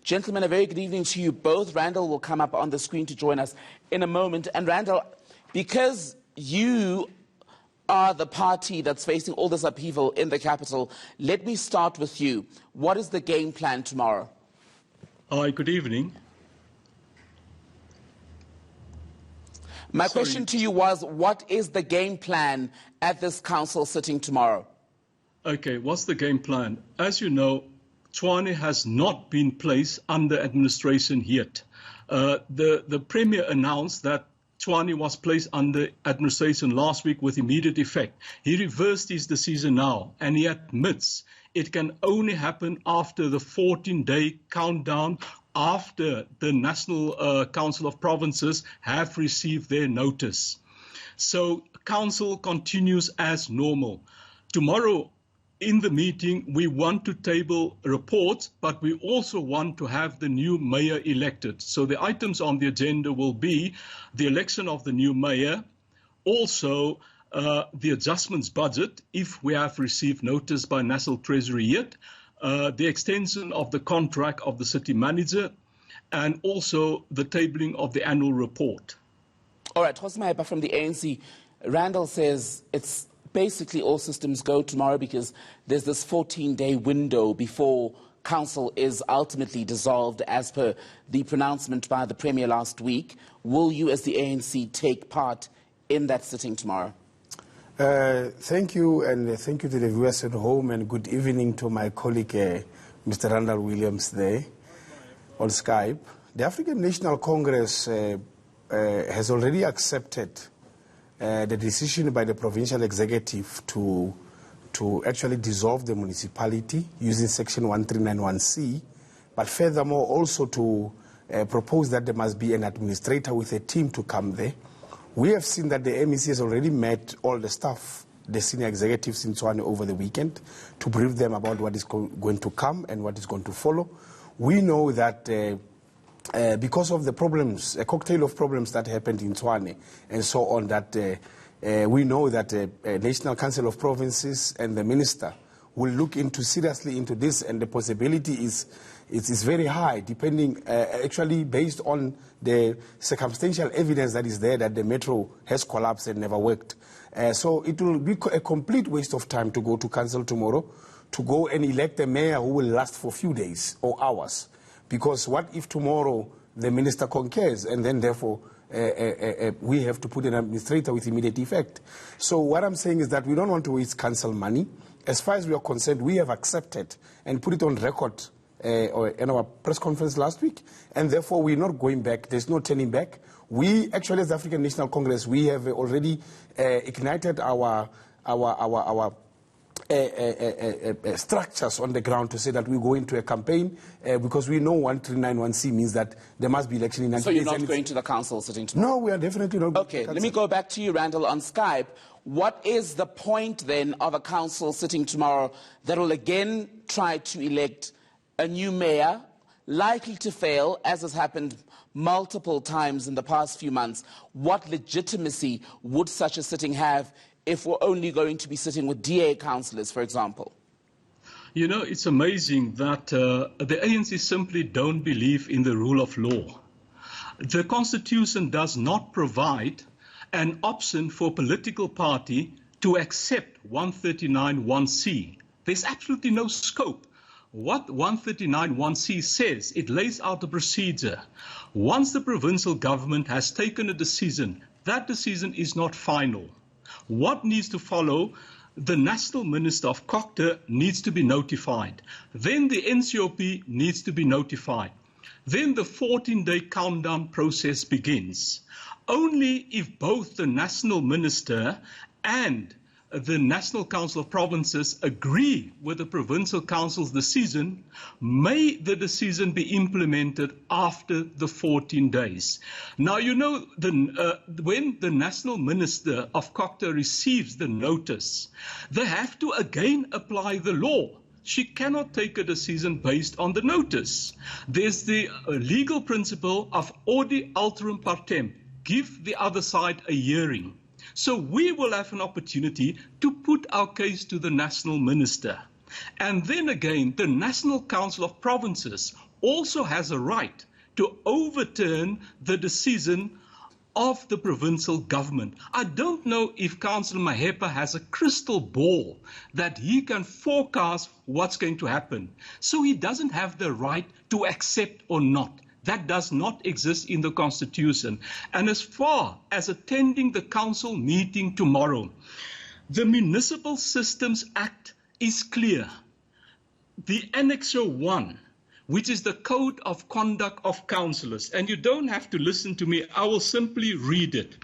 Gentlemen, a very good evening to you both. Randall will come up on the screen to join us in a moment. And Randall, because you are the party that's facing all this upheaval in the capital, let me start with you. What is the game plan tomorrow? Hi, good evening. My question to you was, what is the game plan at this council sitting tomorrow? Okay, what's the game plan? As you know, Tshwane has not been placed under administration yet. The Premier announced that Tshwane was placed under administration last week with immediate effect. He reversed his decision now, and he admits it can only happen after the 14-day countdown, after the National Council of Provinces have received their notice. So council continues as normal. Tomorrow, in the meeting, we want to table reports, but we also want to have the new mayor elected. So the items on the agenda will be the election of the new mayor, also the adjustments budget, if we have received notice by National Treasury yet, the extension of the contract of the city manager, and also the tabling of the annual report. All right, Tshwane from the ANC. Randall says it's basically all systems go tomorrow because there's this 14-day window before council is ultimately dissolved as per the pronouncement by the Premier last week. Will you as the ANC take part in that sitting tomorrow? Thank you, and thank you to the viewers at home, and good evening to my colleague, Mr. Randall Williams there on Skype. The African National Congress has already accepted the decision by the provincial executive to actually dissolve the municipality using section 1391C, but furthermore also to propose that there must be an administrator with a team to come there. We have seen that the MEC has already met all the staff, the senior executives in Tshwane over the weekend, to brief them about what is going to come and what is going to follow. We know that because of the problems, a cocktail of problems that happened in Tshwane and so on, that we know that the National Council of Provinces and the Minister will look seriously into this, and the possibility is very high, depending actually based on the circumstantial evidence that is there that the metro has collapsed and never worked. So it will be a complete waste of time to go to council tomorrow, to go and elect a mayor who will last for a few days or hours. Because what if tomorrow the minister concurs and then therefore we have to put an administrator with immediate effect? So what I'm saying is that we don't want to waste council money. As far as we are concerned, we have accepted and put it on record in our press conference last week, and therefore we're not going back. There's no turning back. We actually, as the African National Congress, we have already ignited our structures on the ground to say that we go into a campaign because we know 1391C means that there must be election in 90 days. So you're not going to the council sitting tomorrow? No, we are definitely not going to the council. Okay, let me go back to you, Randall, on Skype. What is the point then of a council sitting tomorrow that will again try to elect a new mayor, likely to fail, as has happened multiple times in the past few months? What legitimacy would such a sitting have if we're only going to be sitting with DA councillors, for example? You know, it's amazing that the ANC simply don't believe in the rule of law. The Constitution does not provide an option for a political party to accept 139(1)(c). There's absolutely no scope. What 139(1)(c) says, it lays out the procedure. Once the provincial government has taken a decision, that decision is not final. What needs to follow? The National Minister of Gauteng needs to be notified. Then the NCOP needs to be notified. Then the 14-day countdown process begins. Only if both the National Minister and the National Council of Provinces agree with the Provincial Council's decision, may the decision be implemented after the 14 days. Now, you know, when the National Minister of Gauteng receives the notice, they have to again apply the law. She cannot take a decision based on the notice. There's the legal principle of audi alterum partem, give the other side a hearing. So we will have an opportunity to put our case to the National Minister. And then again, the National Council of Provinces also has a right to overturn the decision of the provincial government. I don't know if Councillor Mahepa has a crystal ball that he can forecast what's going to happen. So he doesn't have the right to accept or not. That does not exist in the Constitution. And as far as attending the council meeting tomorrow, the Municipal Systems Act is clear. The Annexure 1, which is the Code of Conduct of Councillors, and you don't have to listen to me, I will simply read it.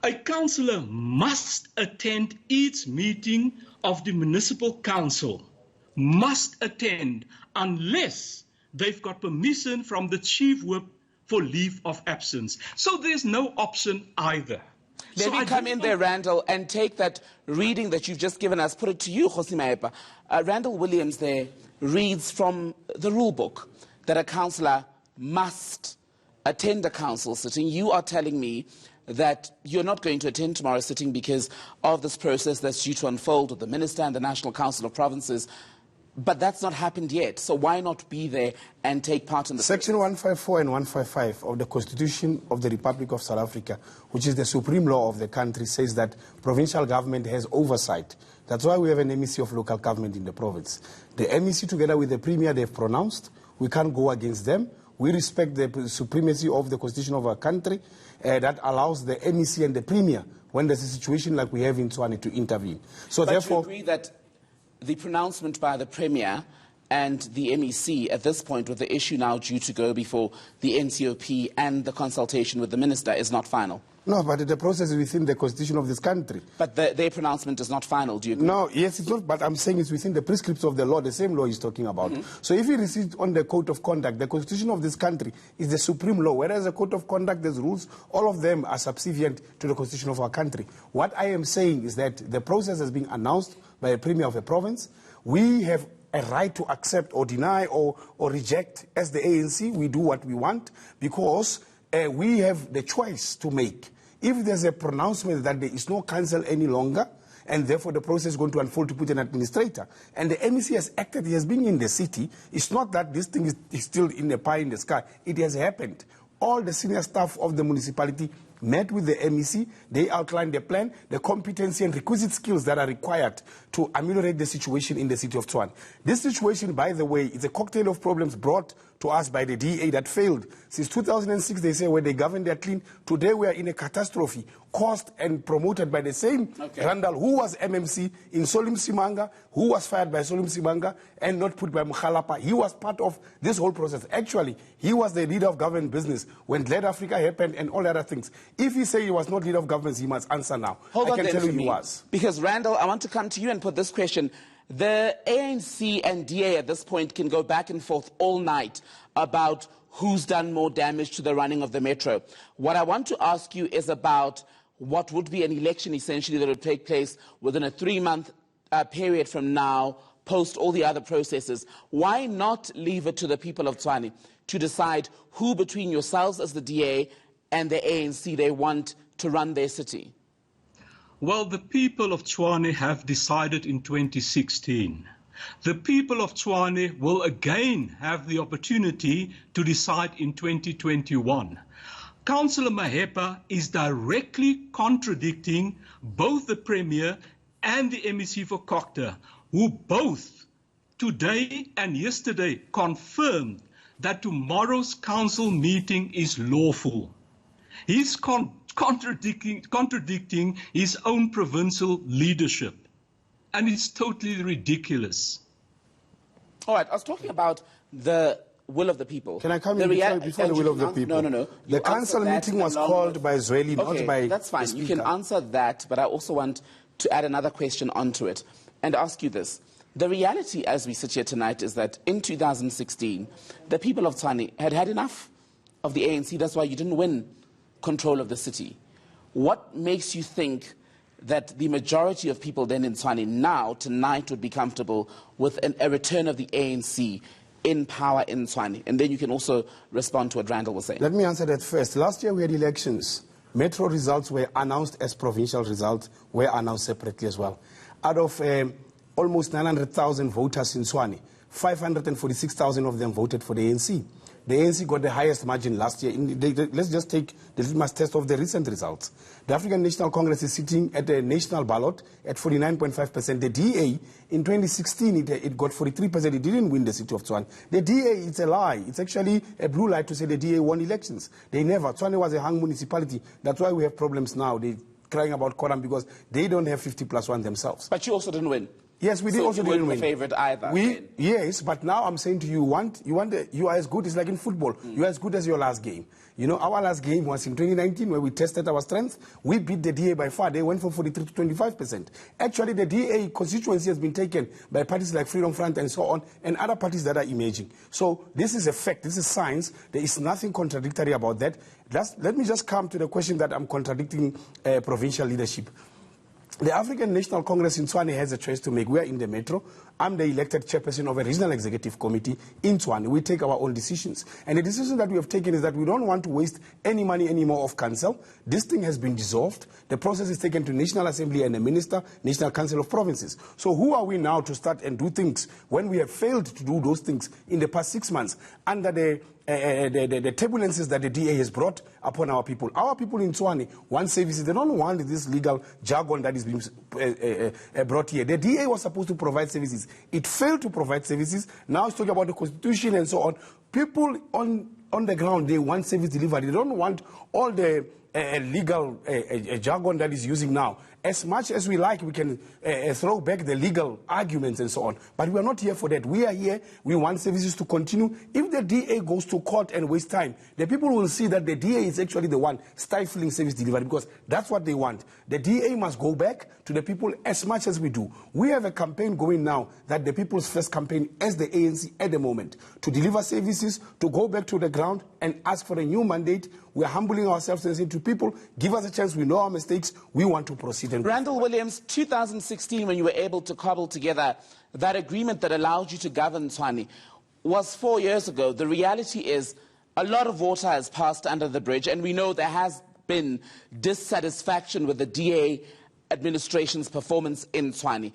A councillor must attend each meeting of the Municipal Council, must attend, unless they've got permission from the Chief Whip for leave of absence. So there's no option either. Let me come in there, Randall, and take that reading that you've just given us, put it to you, Kgosi Mahepa. Randall Williams there reads from the rule book that a councillor must attend a council sitting. You are telling me that you're not going to attend tomorrow's sitting because of this process that's due to unfold with the Minister and the National Council of Provinces. But that's not happened yet, so why not be there and take part in the Section 154 and 155 of the Constitution of the Republic of South Africa, which is the supreme law of the country, says that provincial government has oversight. That's why we have an MEC of local government in the province. The MEC, together with the Premier, they've pronounced. We can't go against them. We respect the supremacy of the Constitution of our country that allows the MEC and the Premier, when there's a situation like we have in Tshwane, to intervene. So but therefore, you agree that the pronouncement by the Premier and the MEC at this point, with the issue now due to go before the NCOP and the consultation with the Minister, is not final? no, but the process is within the Constitution of this country. But their pronouncement is not final, do you agree? No, yes, it's not, but I'm saying it's within the prescripts of the law, the same law he's talking about. So if he received on the Code of Conduct, the Constitution of this country is the supreme law, whereas the Code of Conduct, there's rules, all of them are subservient to the Constitution of our country. What I am saying is that the process has been announced by a Premier of a province. We have a right to accept or deny or reject. As the ANC, we do what we want because we have the choice to make. If there's a pronouncement that there is no council any longer, and therefore the process is going to unfold to put an administrator, and the MEC has acted, he has been in the city, it's not that this thing is still in a pie in the sky. It has happened. All the senior staff of the municipality met with the MEC, they outlined the plan, the competency and requisite skills that are required to ameliorate the situation in the city of Tshwane. This situation, by the way, is a cocktail of problems brought to us by the DA that failed. Since 2006, they say, when they governed, they're clean. Today, we are in a catastrophe caused and promoted by the same Randall, who was MMC in Solim Simanga, who was fired by Solim Simanga and not put by Mukhalapa. He was part of this whole process. Actually, he was the leader of government business when Glad Africa happened and all other things. If he say he was not leader of government, he must answer now. Hold I on can then tell you for me. he was. Because, Randall, I want to come to you and put this question. The ANC and DA at this point can go back and forth all night about who's done more damage to the running of the metro. What I want to ask you is about what would be an election, essentially, that would take place within a 3-month period from now, post all the other processes. Why not leave it to the people of Tshwane to decide who between yourselves as the DA and the ANC they want to run their city? Well, the people of Tshwane have decided in 2016. The people of Tshwane will again have the opportunity to decide in 2021. Councillor Mahepa is directly contradicting both the Premier and the MEC for Cocter, who both today and yesterday confirmed that tomorrow's council meeting is lawful. He's contradicting his own provincial leadership. And it's totally ridiculous. All right, I was talking about the will of the people. Can I come in before the will of the people? No. The council meeting was called by Zweli, not by that's fine. You can answer that, but I also want to add another question onto it and ask you this. The reality as we sit here tonight is that in 2016, the people of Tshwane had had enough of the ANC. That's why you didn't win control of the city. What makes you think that the majority of people then in Tshwane now, tonight, would be comfortable with a return of the ANC in power in Tshwane? And then you can also respond to what Randall was saying. Let me answer that first. Last year we had elections. Metro results were announced as provincial results, were announced separately as well. Out of almost 900,000 voters in Tshwane, 546,000 of them voted for the ANC. The ANC got the highest margin last year. Let's just take the litmus test of the recent results. The African National Congress is sitting at a national ballot at 49.5%. The DA, in 2016, it got 43%. It didn't win the city of Tshwane. The DA, it's a lie. It's actually a blue lie to say the DA won elections. They never. Tshwane was a hung municipality. That's why we have problems now. They're crying about quorum because they don't have 50+1 themselves. But you also didn't win. Yes, we did also didn't win. The favorite either. Yes, but now I'm saying to you, you are as good. It's like in football. You are as good as your last game. You know, our last game was in 2019 where we tested our strength. We beat the DA by far. They went from 43 to 25%. Actually, the DA constituency has been taken by parties like Freedom Front and so on, and other parties that are emerging. So this is a fact. This is science. There is nothing contradictory about that. Let me just come to the question that I'm contradicting provincial leadership. The African National Congress in Tshwane has a choice to make. We are in the metro. I'm the elected chairperson of a regional executive committee in Tshwane. We take our own decisions. And the decision that we have taken is that we don't want to waste any money anymore of council. This thing has been dissolved. The process is taken to National Assembly and the Minister, National Council of Provinces. So who are we now to start and do things when we have failed to do those things in the past 6 months under the turbulences that the DA has brought upon our people? Our people in Tshwane want services. They don't want this legal jargon that is being brought here. The DA was supposed to provide services. It failed to provide services. Now it's talking about the Constitution and so on. People on the ground, they want service delivery. They don't want all the legal jargon that is using now. As much as we like, we can throw back the legal arguments and so on. But we are not here for that. We are here. We want services to continue. If the DA goes to court and wastes time, the people will see that the DA is actually the one stifling service delivery because that's what they want. The DA must go back to the people as much as we do. We have a campaign going now that the People's First campaign as the ANC at the moment to deliver services, to go back to the ground and ask for a new mandate. We are humbling ourselves and saying to people, give us a chance. We know our mistakes. We want to proceed. Randall Williams, 2016, when you were able to cobble together that agreement that allowed you to govern Tshwane, was 4 years ago. The reality is a lot of water has passed under the bridge, and we know there has been dissatisfaction with the DA administration's performance in Tshwane.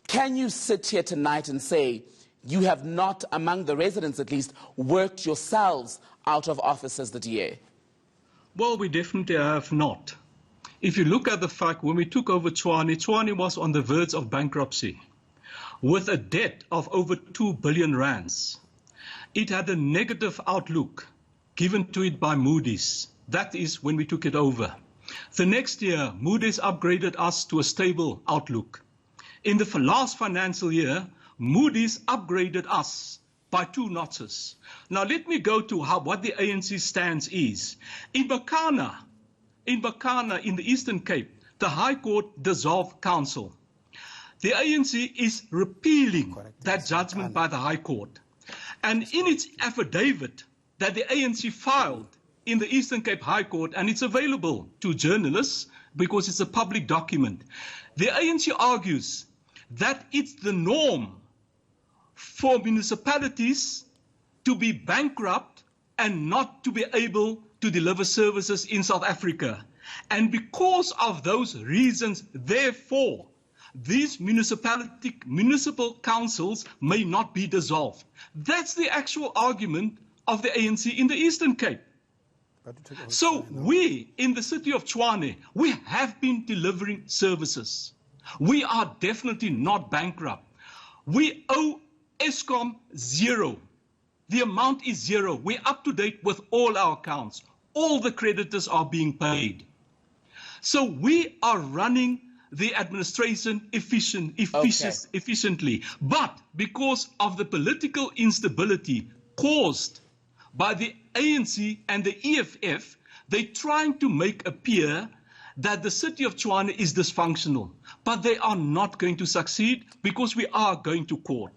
Can you sit here tonight and say you have not, among the residents at least, worked yourselves out of office as the DA? Well, we definitely have not. If you look at the fact, when we took over Tshwane, Tshwane was on the verge of bankruptcy with a debt of over 2 billion rands. It had a negative outlook given to it by Moody's. That is when we took it over. The next year, Moody's upgraded us to a stable outlook. In the last financial year, Moody's upgraded us by 2 notches. Now let me go to what the ANC stance is. In Bakana, in the Eastern Cape, the High Court dissolved council. The ANC is repealing that judgment by the High Court. And in its affidavit that the ANC filed in the Eastern Cape High Court, and it's available to journalists because it's a public document, the ANC argues that it's the norm for municipalities to be bankrupt and not to be able to deliver services in South Africa. And because of those reasons, therefore, these municipal councils may not be dissolved. That's the actual argument of the ANC in the Eastern Cape. So we, in the city of Tshwane, we have been delivering services. We are definitely not bankrupt. We owe Eskom zero. The amount is zero. We're up to date with all our accounts. All the creditors are being paid. So we are running the administration efficiently. But because of the political instability caused by the ANC and the EFF, they're trying to make appear that the city of Tshwane is dysfunctional. But they are not going to succeed because we are going to court.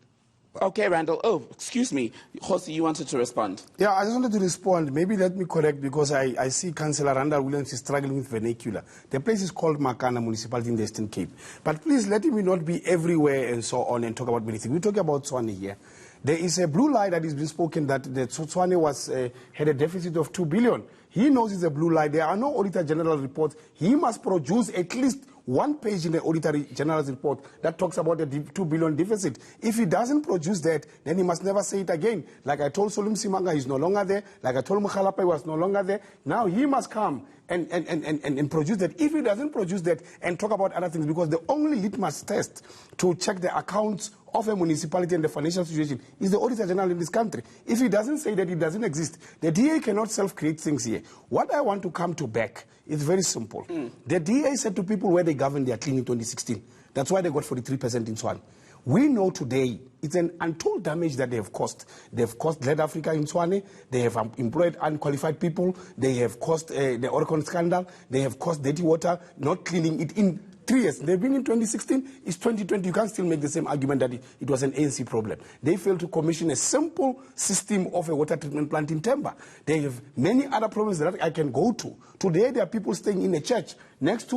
Okay, Randall. Oh, excuse me. Jose, you wanted to respond. Yeah, I just wanted to respond. Maybe let me correct because I see Councillor Randall Williams is struggling with vernacular. The place is called Makana Municipality in the Eastern Cape. But please let me not be everywhere and so on and talk about anything. We're talking about Tshwane here. There is a blue lie that is being spoken that the Tshwane had a deficit of 2 billion. He knows it's a blue lie. There are no Auditor General reports. He must produce at least one page in the Auditor General's report that talks about the 2 billion deficit. If he doesn't produce that, then he must never say it again. Like I told Solum Simanga, he's no longer there. Like I told Mukhalapa, he was no longer there. Now he must come and produce that. If he doesn't produce that and talk about other things, because the only litmus test to check the accounts of a municipality and the financial situation is the Auditor General in this country. If he doesn't say that it doesn't exist, the DA cannot self-create things here. What I want to come to back is very simple. The DA said to people where they governed, they are clean in 2016. That's why they got 43% in Tshwane. We know today it's an untold damage that they have caused. They have caused Lead Africa in Tshwane. They have employed unqualified people. They have caused the Oricon scandal. They have caused dirty water, not cleaning it in 3 years. They've been in 2016. It's 2020. You can't still make the same argument that it was an ANC problem. They failed to commission a simple system of a water treatment plant in Temba. They have many other problems that I can go to. Today, there are people staying in a church next to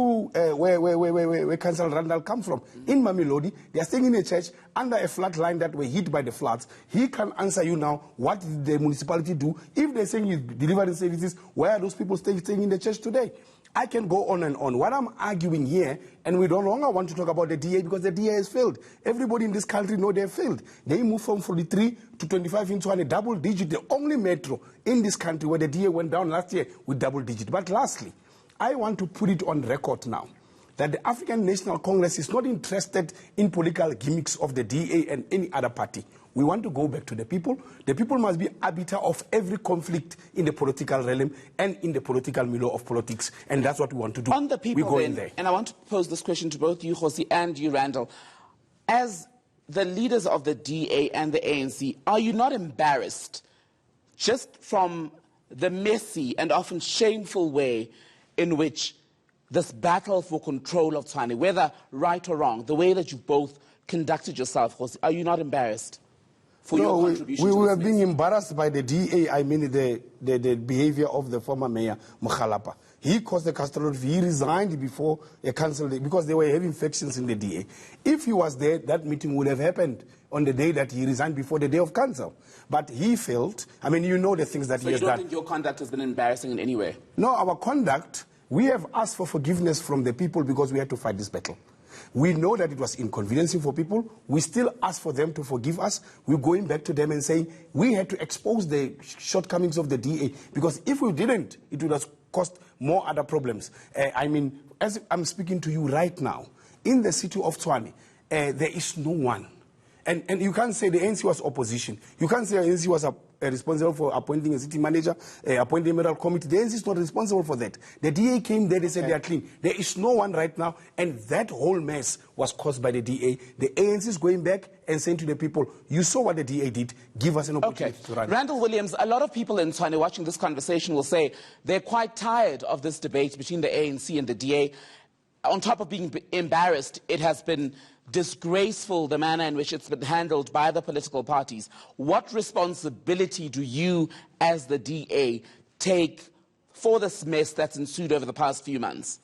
where Councillor Randall comes from, in Mamelodi. They are staying in a church under a flood line that were hit by the floods. He can answer you now, what did the municipality do? If they're saying he's delivering services, where are those people staying in the church today? I can go on and on. What I'm arguing here, and we no longer want to talk about the DA because the DA has failed. Everybody in this country know they have failed. They moved from 43 to 25 into a double digit, the only metro in this country where the DA went down last year with double digit. But lastly, I want to put it on record now that the African National Congress is not interested in political gimmicks of the DA and any other party. We want to go back to the people. The people must be arbiter of every conflict in the political realm and in the political milieu of politics. And that's what we want to do. On the people, we go then, in there. And I want to pose this question to both you, Kgosi, and you, Randall. As the leaders of the DA and the ANC, are you not embarrassed just from the messy and often shameful way in which this battle for control of Tshwane, whether right or wrong, the way that you both conducted yourself, Kgosi, are you not embarrassed? No, we were being embarrassed by the DA, I mean the behavior of the former mayor, Mukhalapa. He caused the catastrophe. He resigned before a council because they were having factions in the DA. If he was there, that meeting would have happened on the day that he resigned before the day of council. But he failed. I mean, you know the things that he has done. So you don't think your conduct has been embarrassing in any way? No, our conduct, we have asked for forgiveness from the people because we had to fight this battle. We know that it was inconveniencing for people. We still ask for them to forgive us. We're going back to them and saying we had to expose the shortcomings of the DA because if we didn't, it would have caused more other problems. I mean, as I'm speaking to you right now, in the city of Tshwane, there is no one. And you can't say the ANC was opposition. You can't say the ANC was responsible for appointing a city manager, appointing a mayoral committee. The ANC is not responsible for that. The DA came there, they said they are clean. There is no one right now, and that whole mess was caused by the DA. The ANC is going back and saying to the people, you saw what the DA did, give us an opportunity to run. Randall Williams, a lot of people in Tshwane watching this conversation will say they're quite tired of this debate between the ANC and the DA. On top of being embarrassed, it has been disgraceful, the manner in which it's been handled by the political parties. What responsibility do you, as the DA, take for this mess that's ensued over the past few months?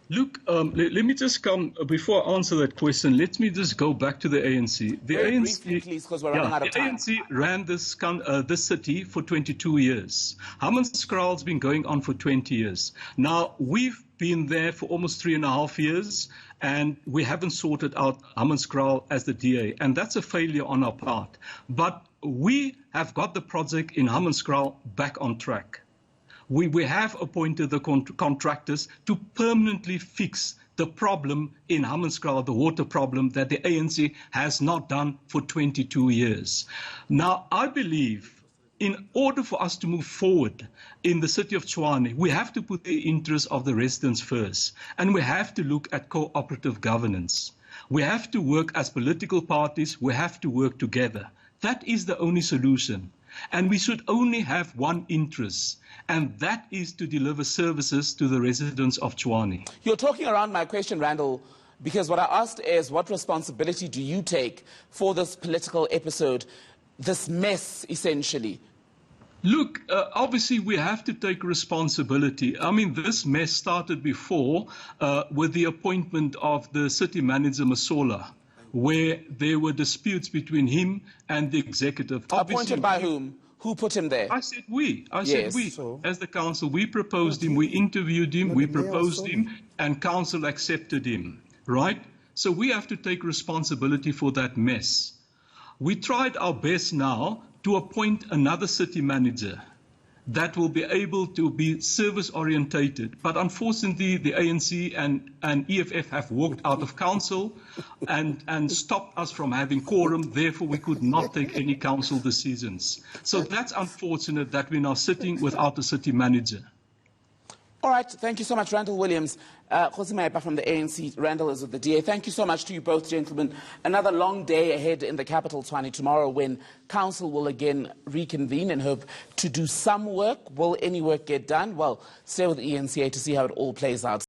Look, let me just come, before I answer that question, let me just go back to the ANC. The Very ANC, briefly, please, because we're running out of time. The ANC ran this city for 22 years. Hammanskraal's been going on for 20 years. Now, we've been there for almost 3.5 years, and we haven't sorted out Hammanskraal as the DA, and that's a failure on our part. But we have got the project in Hammanskraal back on track. We have appointed the contractors to permanently fix the problem in Hammanskraal, the water problem that the ANC has not done for 22 years. Now, I believe in order for us to move forward in the city of Tshwane, we have to put the interests of the residents first, and we have to look at cooperative governance. We have to work as political parties. We have to work together. That is the only solution. And we should only have one interest, and that is to deliver services to the residents of Tshwane. You're talking around my question, Randall, because what I asked is, what responsibility do you take for this political episode, this mess, essentially? Look, obviously we have to take responsibility. I mean, this mess started before with the appointment of the city manager, Masola, where there were disputes between him and the executive. Appointed by whom? Who put him there? I said we. Yes. So, as the council, we proposed him, we interviewed him, we proposed him, and council accepted him, right? So we have to take responsibility for that mess. We tried our best now to appoint another city manager that will be able to be service-orientated. But unfortunately, the ANC and EFF have walked out of council and stopped us from having quorum. Therefore, we could not take any council decisions. So that's unfortunate that we're now sitting without a city manager. All right, thank you so much, Randall Williams. Khosi from the ANC, Randall is with the DA. Thank you so much to you both, gentlemen. Another long day ahead in the capital, Tshwane, tomorrow, when Council will again reconvene and hope to do some work. Will any work get done? Well, stay with the ENCA to see how it all plays out.